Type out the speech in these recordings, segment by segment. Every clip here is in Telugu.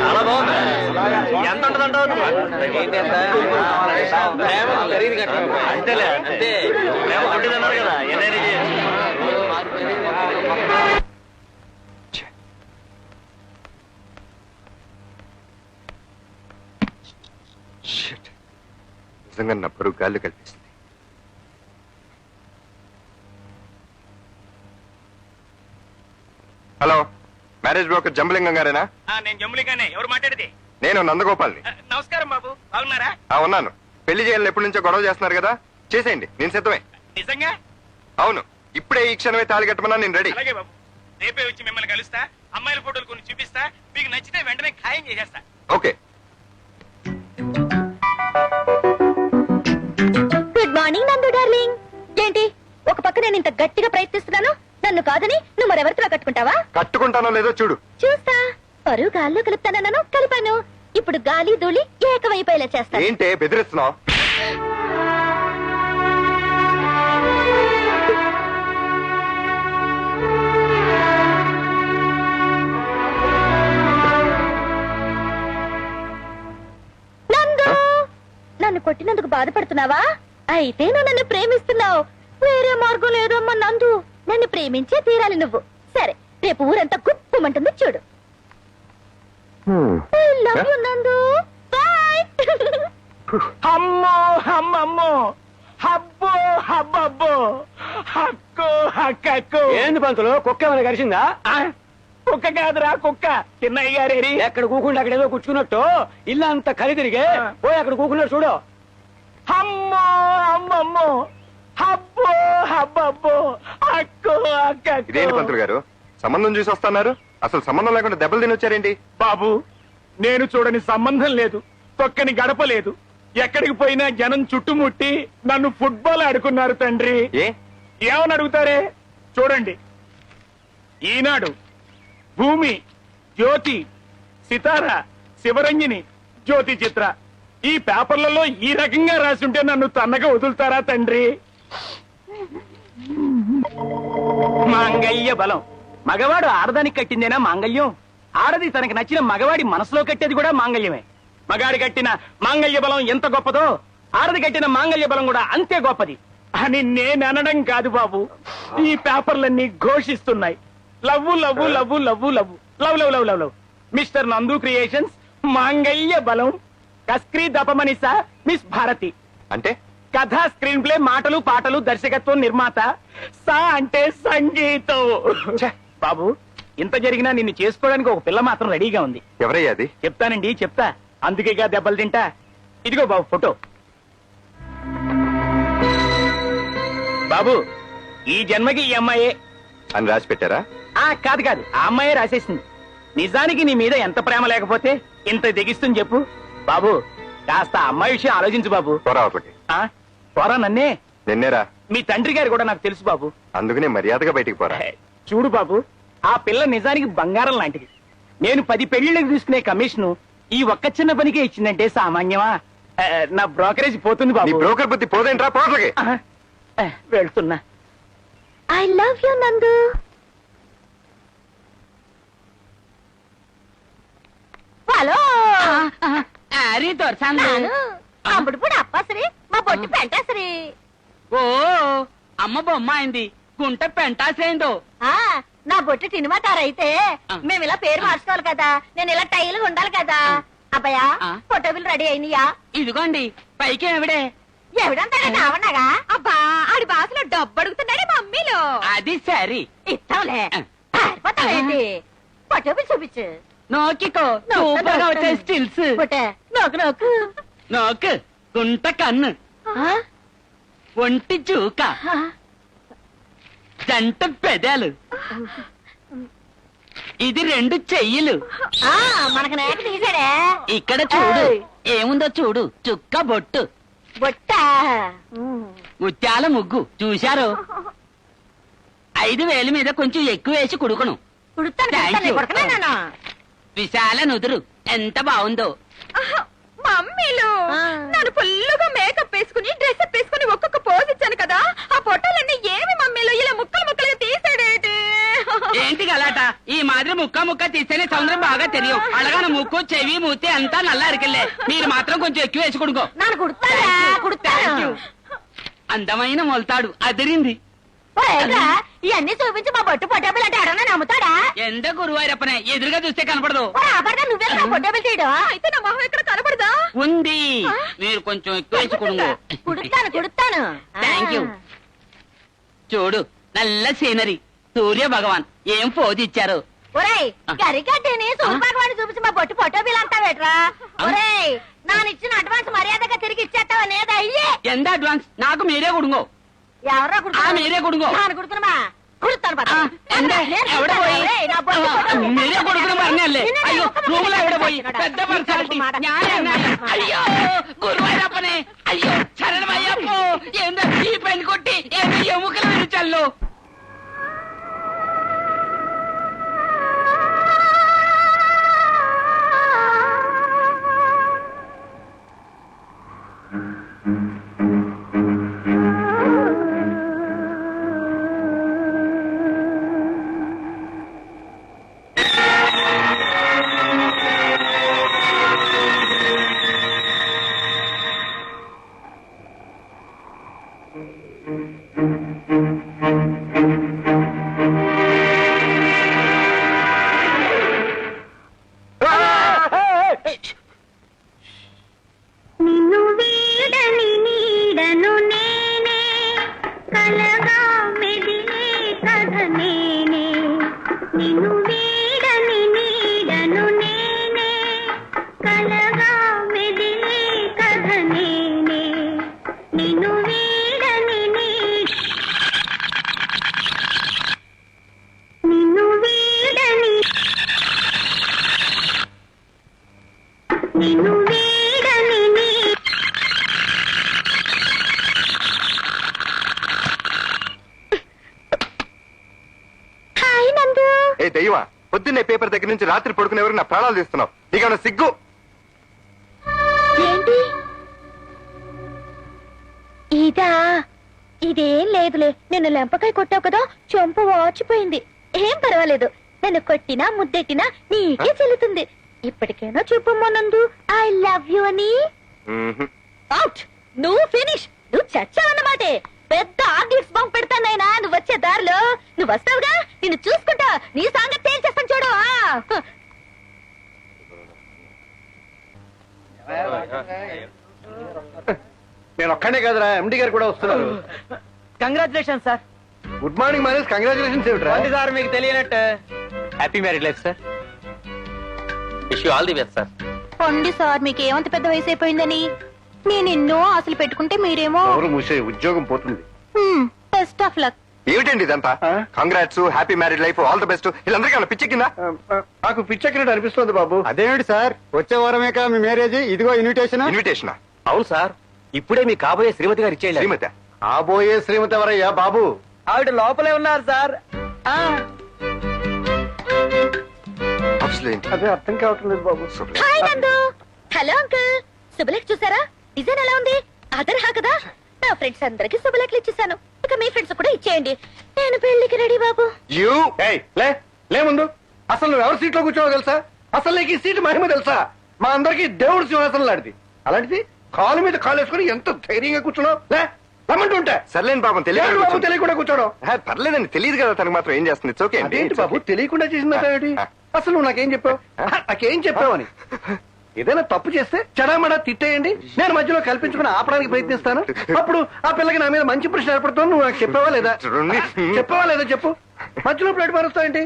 చాలా బాగుంది. ఎంత ఉంటుందంటావు? అంతేలే, అంతే. ప్రేమ కొట్టిదన్నారు కదా, ఎన్నైనా నిజంగా నా పరువు గాలి కల్పిస్తుంది. హలో, మ్యారేజ్ బ్రోకర్ జంబలింగం గారేనా? నేను జంబలింగానే. ఎవరు మాట్లాడేది? నేను నందగోపాల్ని. నమస్కారం బాబు, బాగున్నారా? ఉన్నాను. పెళ్లి చేయాలని ఎప్పటి నుంచో గొడవ చేస్తున్నారు కదా, చేసేయండి, నేను సిద్ధమే. నిజంగా? అవును, ఇప్పుడే ఈ క్షణమే తాళి కట్టమన్నా నేను రెడీ. అలాగే బాబు, రేపే వచ్చి మిమ్మల్ని కలుస్తా, అమ్మాయిల ఫోటోలు కొన్ని చూపిస్తా, మీకు నచ్చితే వెంటనే ఖాయం చేసేస్తా. ఓకే. గుడ్ మార్నింగ్ నందు డార్లింగ్. ఏంటి ఒక పక్క నేను ఇంత గట్టిగా ప్రయత్నిస్తున్నాను, నన్ను కాదని నువ్వు మరెవరితో కట్టుకుంటావా? కట్టుకుంటానో లేదో చూడు. చూస్తా. పరువు గాల్లో కలుపుతానన్నాను, కలిపాను. ఇప్పుడు గాలి ధూళి ఏకమైపోయేలా చేస్తా. ఏంటే బెదిరిస్తున్నావు? నందు, నన్ను కొట్టినందుకు బాధపడుతున్నావా? అయితే నువ్వు నన్ను ప్రేమిస్తున్నావు. వేరే మార్గం లేదమ్మా నందు, నన్ను ప్రేమించే తీరాలి నువ్వు. సరే, రేపు ఊరంతా గుప్పమంటుంది చూడు. I love you, నందు. Bye. అమ్మో అమ్మమ్మో, హబ్బో హబ్బబ్బో, హక్కు హక్కకు. ఏంది పంతులు, కుక్క ఏమైనా కరిచిందా? కుక్క కాదురా, కుక్క. చిన్నయ్య గారేరి ఎక్కడ కూకుండా అక్కడ ఏదో కూర్చున్నట్టు ఇల్లు అంత ఖరీదిరిగే పోయి అక్కడ కూకున్నాడు చూడు. అమ్మో అమ్మమ్మో, హబ్బో హబ్బబ్బో, హక్కు హక్కకు. ఇదేంటి పంతులు గారు, సంబంధం చూసి వస్తున్నారు, అసలు సంబంధం లేకుండా దెబ్బలు తిని వచ్చారేంటి? బాబు, నేను చూడని సంబంధం లేదు, తొక్కని గడప లేదు. ఎక్కడికి పోయినా జనం చుట్టుముట్టి నన్ను ఫుట్బాల్ ఆడుకున్నారు తండ్రి. ఏమని అడుగుతారే? చూడండి, ఈనాడు, భూమి, జ్యోతి, సితార, శివరంజని, జ్యోతి చిత్ర, ఈ పేపర్లలో ఈ రకంగా రాసుంటే నన్ను తన్నగా వదులుతారా తండ్రి? మాంగళ్య బలం. మగవాడు ఆడదానికి కట్టిందేనా మాంగళ్యం? ఆడది తనకి నచ్చిన మగవాడి మనసులో కట్టేది కూడా మాంగళ్యమే. మగాడి కట్టిన మాంగళ్య బలం ఎంత గొప్పదో, ఆడది కట్టిన మాంగళ్య బలం కూడా అంతే గొప్పది అని నేను అనడం కాదు బాబు, ఈ పేపర్లన్నీ ఘోషిస్తున్నాయి. Love love love love love love love love love love. Mister Nandu creations, Mangalya Balam, కస్క్రీ దపమనిస, miss Bharati. అంటే కథ, స్క్రీన్ ప్లే, మాటలు, పాటలు, దర్శకత్వం, నిర్మాత. సా అంటే సంగీతం. బాబు, ఇంత జరిగినా నిన్ను చేసుకోవడానికి ఒక పిల్ల మాత్రం రెడీగా ఉంది. ఎవరయ్యా అది? చెప్తానండి, చెప్తా. అందుకేగా దెబ్బలు తింటా. ఇదిగో బాబు ఫోటో. బాబు, ఈ జన్మకి ఈ అమ్మాయే అని రాసి పెట్టారా? కాదు కాదు, ఆ అమ్మాయే రాసేసింది. నిజానికి నీ మీద ఎంత ప్రేమ లేకపోతే ఇంత తెగిస్తుంది చెప్పు. బాబు, కాస్త అమ్మాయి విషయం ఆలోచించు బాబు. పోరావట్లకి పోరా నన్నే. నిన్నేరా? మీ తండ్రి గారు కూడా నాకు తెలుసు బాబు. అందుకనే మర్యాదగా బయటికి పోరా. చూడు బాబు, ఆ పిల్ల నిజానికి బంగారం లాంటిది. నేను 10 పెళ్లిళ్ళకి తీసుకునే కమిషన్ ఈ ఒక్క చిన్న పనికే ఇచ్చిందంటే సామాన్యమా? నా బ్రోకరేజ్ పోతుంది బాబు. బ్రోకర్ బుద్ధి పోదేంట్రా, పోట్లకి. వెళ్తున్నా. I love you, నందు. హలో, అప్పుడు అప్పసరి మా పొట్టి పెంటసరి. ఓ అమ్మ బొమ్మ అయింది, గుంట పెంటాసైందో. నా బొట్టు తినిమాతారైతే మేము ఇలా పేరు మార్చుకోవాలి కదా, నేను ఇలా టైలుగా ఉండాలి కదా. అబ్బాయా, ఫోటోలు రెడీ అయినయా? ఇదిగోండి, పైకి ఎవడే ఎవడంతా కావన్నాగా? అబ్బా, ఆడి బాసులో డబ్బు అడుగుతున్నాడే మమ్మీలో. అది సరి ఇస్తాంలే. పారిపోతావేంటి? ఫోటోలు చూపించు. నోకికో, సూపర్ గా వచ్చే స్టిల్స్. నోకు నోకు నోకు. గుంట కన్ను, ఒంటి చూక, జంట పెదాలు, ఇది 2 చెయ్యిలు. మనకు నేక తీసాడే ఇక్కడ చూడు, ఏముందో చూడు. చుక్క బొట్టు, బొట్ట ముత్యాల ముగ్గు చూశారు. 5,000 మీద కొంచెం ఎక్కువ వేసి కుడుకును. Thank you. విశాల నుదురు ఎంత బాగుందో. మమ్మీలు నన్ను ఫుల్లుగా మేకప్ వేసుకుని డ్రెస్ అప్ వేసుకుని ఒక్కొక్క పోజ్ ఇచ్చాను కదా, ఆ పొట్టాలన్నీ ఏమి మమ్మీలు ఇలా ముక్కలు ముక్కలుగా తీసాడేటి? ఏంటి గలాట? ఈ మాదిరి ముక్క తీస్తేనే సౌందర్యం బాగా తెలియం. అడగాన ముక్కు, చెవి, మూతి అంతా నల్ల అరికెళ్ళే. మీరు మాత్రం కొంచెం ఎక్కువ వేసి కుడుకో. నన్ను కుడుతాను. అందమైన మొలతాడు అదిరింది. ఇవన్నీ చూపించి మా బొట్టు పొట్టబుల్ అంటే అడగనా నమ్ముతాడా? ఎంత గురువారప్పనే ఎదురుగా చూస్తే కనపడదు. నువ్వే నా పొట్టబుల్ చేయడం అయితే నా మొహం ఇక్కడ కనపడదా? ఉంది, మీరు కొంచెం ఎక్కువ వేసి కుడుంగో. కుడుతాను. Thank you. చూడు, నల్ల సీనరీ, సూర్య భగవాన్ ఏం పోజ్ ఇచ్చారు. ఒరేయ్ కరికట్టేని సూర్యభగవాన్ని చూపించి మా బొట్టు పొట్టబుల్ అంతా వేట్రా. ఒరేయ్ నానిచ్చిన అడ్వాన్స్ మర్యాదగా తిరిగి ఇచ్చేస్తావా లేదా? అయ్యే ఎంత అడ్వాన్స్? నాకు మీరే కుడుంగో. ఎవరో మీరే కుడుంగో. కుడుతున్నా కుడుతాను. ఎవడ పోయి మీరే కొడుకుని మరణాలే. అయ్యో రూమ్ లో ఎవడ పోయి పెద్ద పర్సనాలిటీ. అయ్యో గురువారప్పనే, అయ్యో శరణమయ్యప్పో. ఏందో ఈ పెళ్లి కొట్టి ఏందో ఎముకలు విరిచల్లో. నిన్ను వీడని నీడను నేనే, కలగా మెదిలే కథ నేనే. నిన్ను వీడని నీడను నేనే, కలగా మెదిలే కథ నేనే. నిన్ను వీడని నిన్ను వీడని నిన్ను వీడని హాయ్ నందు. ఏ దయ్యమా, పొద్దున్నే పేపర్ దగ్గర నుంచి రాత్రి పడుకునే వరకు నా ప్రాణాలు తీస్తున్నావు. నీకేమన్నా సిగ్గు? ఏంటి ఇదా? ఇదేం లేదులే, నిన్ను లెంపకాయ కొట్టావు కదా, చొంపు వాచిపోయింది. ఏం పర్వాలేదు, నన్ను కొట్టినా ముద్దెట్టినా నీకే చెల్లుతుంది. ఇప్పటికైనా చెప్పమ్మా నందు, ఐ లవ్ యు అని. అవుట్, నువ్వు ఫినిష్. నువ్వు చచ్చావన్నమాటే. పెద్ద ఆర్డిక్స్ బాంబ్ పెడతానైనా నువ్వు వచ్చే దారిలో. నువ్వు వస్తావుగా, నిన్ను చూసుకుంటా నీ సంగతి తేల్చేస్తాను చూడు. నేను ఒక్కడే కదరా, ఎండి గారు కూడా వస్తున్నారు. Congratulation sir. గుడ్ మార్నింగ్ మానేస్ కంగ్రాచులేషన్స్ ఏమిట్రా? సార్ మీకు తెలియనట్టు happy married life sir. Wish you all the best sir. పొండి సార్, మీకు ఏమంత పెద్ద వయసు అయిపోయిందని. నేను ఎన్నో ఆశలు పెట్టుకుంటే మీరేమో. ఎవరు మూసే, ఉద్యోగం పోతుంది. Best of luck. ఏమిటండి ఇదంతా? Congrats, happy married life, all the best. వీళ్ళందరికీ పిచ్చి కింద. నాకు పిచ్చెక్కినట్టు అనిపిస్తుంది బాబు. అదేమిటి సార్, వచ్చే వారమే కదా మీ మ్యారేజ్, ఇదిగో ఇన్విటేషన్. ఇన్విటేషన్? అవును సార్, ఇప్పుడే మీ కాబోయే శ్రీమతి గారు ఇచ్చేయండి. శ్రీమతి? ఆబోయే శ్రీమతి ఎవరయ్యా బాబు? ఆవిడ లోపలే ఉన్నారు సార్. అదే అర్థం కావటం లేదు బాబు. హాయ్ నందు. Hello uncle. శుభలేఖ చూసారా? డిజైన్ ఎలా ఉంది? అదర్హా కదా. నా ఫ్రెండ్స్ అందరికి శుభలేఖలు ఇచ్చేసాను. ఇక మీ ఫ్రెండ్స్ కూడా ఇచ్చేయండి. నేను పెళ్లికి రెడీ బాబు. లే ముందు. అసలు నువ్వు ఎవరి సీట్లో కూర్చోవో తెలుసా? అసలు నీకు ఈ సీటు మహిమ తెలుసా? మా అందరికి దేవుడు సింహాసనం లాంటిది. అలాంటిది కాలు మీద కాలు వేసుకుని ఎంత ధైర్యంగా కూర్చున్నావు. రమ్మంటుంటే సర్లేండి బాబు, బాబు తెలియకుండా కూర్చోవడం. పర్లేదండి, తెలియదు కదా తనకు మాత్రం ఏం చేస్తుంది. It's okay. ఏంటి బాబు తెలియకుండా చేసిందంటే? అసలు నువ్వు నాకేం చెప్పావు? నాకేం చెప్పావని. ఏదైనా తప్పు చేస్తే చెడామడా తిట్టేయండి, నేను మధ్యలో కల్పించుకుని ఆపడానికి ప్రయత్నిస్తాను. అప్పుడు ఆ పిల్లకి నా మీద మంచి ప్రశ్న ఏర్పడుతుంది. నువ్వు నాకు చెప్పావా లేదా? చెప్పావా లేదా చెప్పు. మధ్యలో ప్లేట్ మారుస్తావేంటి?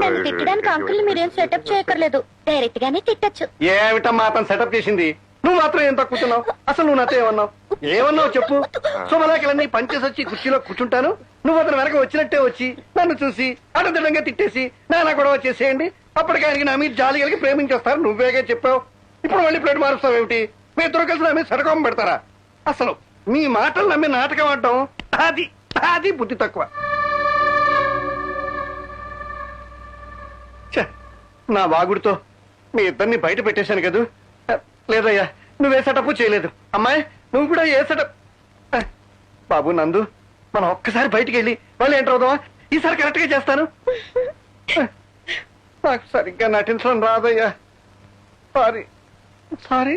నన్ను తిట్టడానికి అంకుల్ మీరేం సెటప్ చేయక్కర్లేదు, డైరెక్ట్ గానే తిట్టచ్చు. ఏమిటమ్మా అతను సెటప్ చేసింది? నువ్వు మాత్రం ఏం తక్కుతున్నావు? అసలు నువ్వు నాతో ఏమన్నావు? ఏమన్నావు చెప్పు. శుభలేఖలన్నీ పంచేసి వచ్చి కుర్చీలో కూర్చుంటాను, నువ్వు అతను వెనక వచ్చినట్టే వచ్చి నన్ను చూసి అడదడంగా తిట్టేసి నానా గొడవ చేసేయండి. అప్పటికి ఆయనకి నా మీద జాలి కలిగి ప్రేమించేస్తారు. నువ్వేగా చెప్పావు. ఇప్పుడు మళ్ళీ ప్లేట్ మారుస్తావేమిటి? మీ ఇద్దరు కలిసి నా మీద సడకం పెడతారా? అసలు మీ మాటలు నమ్మి నాటకం ఆడటం అది అది బుద్ధి తక్కువ. ఛే, నా వాగుడితో మీ ఇద్దరిని బయట పెట్టేశాను కదూ. లేదయ్యా, నువ్వే సెటప్ చేయలేదు. అమ్మాయి నువ్వు కూడా ఏ సెటప్. బాబు నందు, మనం ఒక్కసారి బయటికి వెళ్ళి మళ్ళీ ఎంటర్ అవుదామా? ఈసారి కరెక్ట్ గా చేస్తాను. నాకు సరిగ్గా నటించడం రాదయ్యా. Sorry sorry.